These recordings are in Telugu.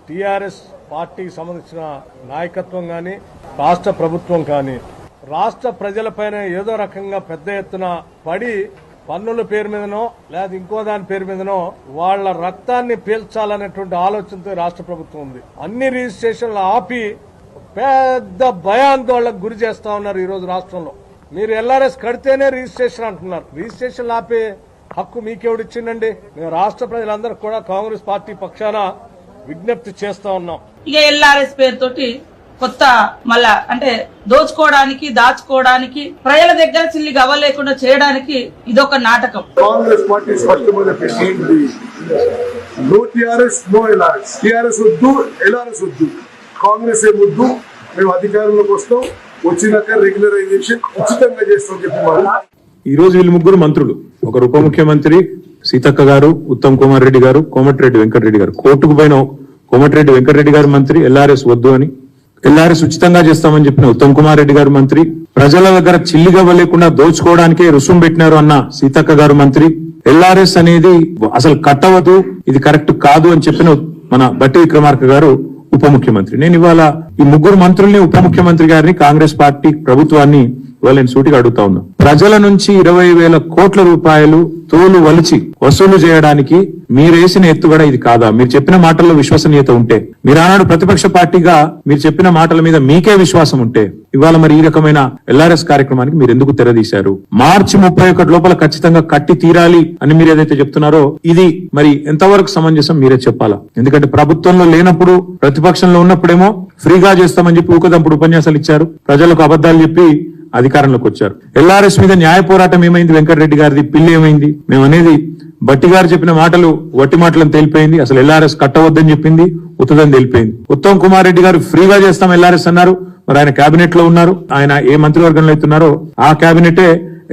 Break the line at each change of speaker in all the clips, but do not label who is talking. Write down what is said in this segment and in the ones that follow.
టీఆర్ఎస్ పార్టీకి సంబంధించిన నాయకత్వం కానీ రాష్ట్ర ప్రభుత్వం కానీ రాష్ట్ర ప్రజలపైన ఏదో రకంగా పెద్ద ఎత్తున పడి పన్నుల పేరు మీదనో లేదా ఇంకో దాని పేరు మీదనో వాళ్ల రక్తాన్ని పీల్చాలనేటువంటి ఆలోచనతో రాష్ట్ర ప్రభుత్వం ఉంది. అన్ని రిజిస్ట్రేషన్లు ఆపి పెద్ద భయాందోళనకు గురి చేస్తా ఉన్నారు. ఈ రోజు రాష్ట్రంలో మీరు ఎల్ఆర్ఎస్ కడితేనే రిజిస్ట్రేషన్ అంటున్నారు. రిజిస్ట్రేషన్ ఆపే హక్కు మీకెవడిచ్చిందండి? మేము రాష్ట్ర ప్రజలందరూ కూడా కాంగ్రెస్ పార్టీ పక్షాన విజ్ఞప్తి చేస్తా ఉన్నాం.
ఇక ఎల్ఆర్ఎస్ పేరుతోటి కొత్త మళ్ళా అంటే దోచుకోవడానికి దాచుకోవడానికి ప్రజల దగ్గర చిల్లి గవ్వలేకుండా చేయడానికి ఇదొక నాటకం.
కాంగ్రెస్ పార్టీ స్పష్టమైన పెట్టింది, no TRS no LRS. TRS వద్దు, ఎల్ఆర్ఎస్ వద్దు, కాంగ్రెస్ ఏ వద్దు. మేము అధికారంలోకి వస్తాం, వచ్చినాక రెగ్యులరైజేషన్ ఉచితంగా చేస్తాం చెప్పి.
ఈ రోజు వీళ్ళు ముగ్గురు మంత్రులు, ఒకరు ఉప ముఖ్యమంత్రి సీతక్క గారు, ఉత్తమ్ కుమార్ రెడ్డి గారు, కోమటిరెడ్డి వెంకటరెడ్డి గారు. కోర్టుకు పోయిన కోమటిరెడ్డి వెంకటరెడ్డి గారు మంత్రి ఎల్ఆర్ఎస్ వద్దు అని, ఎల్ఆర్ఎస్ ఉచితంగా చేస్తామని చెప్పిన ఉత్తమ్ కుమార్ రెడ్డి గారు మంత్రి, ప్రజల దగ్గర చిల్లిగా లేకుండా దోచుకోవడానికే రుసుము పెట్టినారు అన్న సీతక్క గారు మంత్రి, ఎల్ఆర్ఎస్ అనేది అసలు కట్టవద్దు, ఇది కరెక్ట్ కాదు అని చెప్పిన మన బట్టి విక్రమార్క గారు ఉప ముఖ్యమంత్రి. నేను ఇవాళ ఈ ముగ్గురు మంత్రుల్ని, ఉప ముఖ్యమంత్రి గారిని, కాంగ్రెస్ పార్టీ ప్రభుత్వాన్ని ఇవాళ నేను సూటిగా అడుగుతా ఉన్నా. ప్రజల నుంచి 20,000 కోట్ల రూపాయలు తోలు వలిచి వసూలు చేయడానికి మీరేసిన ఎత్తుగడ ఇది కాదా? మీరు చెప్పిన మాటల్లో విశ్వసనీయత ఉంటే, మీరు ఆనాడు ప్రతిపక్ష పార్టీగా మీరు చెప్పిన మాటల మీద మీకే విశ్వాసం ఉంటే, ఇవాళ మరి ఈ రకమైన ఎల్ఆర్ఎస్ కార్యక్రమానికి మీరు ఎందుకు తెరదీశారు? మార్చి 31 లోపల ఖచ్చితంగా కట్టి తీరాలి అని మీరు ఏదైతే చెప్తున్నారో ఇది మరి ఎంతవరకు సమంజసం మీరే చెప్పాలా. ఎందుకంటే ప్రభుత్వంలో లేనప్పుడు, ప్రతిపక్షంలో ఉన్నప్పుడేమో ఫ్రీగా చేస్తామని చెప్పి ఊకదంపుడు ఉపన్యాసాలు ఇచ్చారు, ప్రజలకు అబద్దాలు చెప్పి అధికారంలోకి వచ్చారు. ఎల్ఆర్ఎస్ మీద న్యాయ పోరాటం ఏమైంది? వెంకటరెడ్డి గారిది పిల్లి ఏమైంది? మేము అనేది బట్టి గారు చెప్పిన మాటలు వట్టి మాటలను తేలిపోయింది. అసలు ఎల్ఆర్ఎస్ కట్టవద్దని చెప్పింది ఉత్తదని తెలిపోయింది. ఉత్తమ్ కుమార్ రెడ్డి గారు ఫ్రీగా చేస్తాం ఎల్ఆర్ఎస్ అన్నారు, మరి ఆయన కేబినెట్ లో ఉన్నారు, ఆయన ఏ మంత్రివర్గంలో అవుతున్నారో ఆ కేబినెటే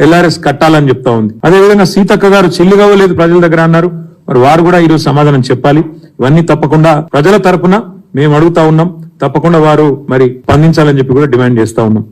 ఎల్ఆర్ఎస్ కట్టాలని చెప్తా ఉంది. అదేవిధంగా సీతక్క గారు చెల్లిగా లేదు ప్రజల దగ్గర అన్నారు, మరి వారు కూడా ఈరోజు సమాధానం చెప్పాలి. ఇవన్నీ తప్పకుండా ప్రజల తరపున మేము అడుగుతా ఉన్నాం, తప్పకుండా వారు మరి స్పందించాలని చెప్పి కూడా డిమాండ్ చేస్తా ఉన్నాం.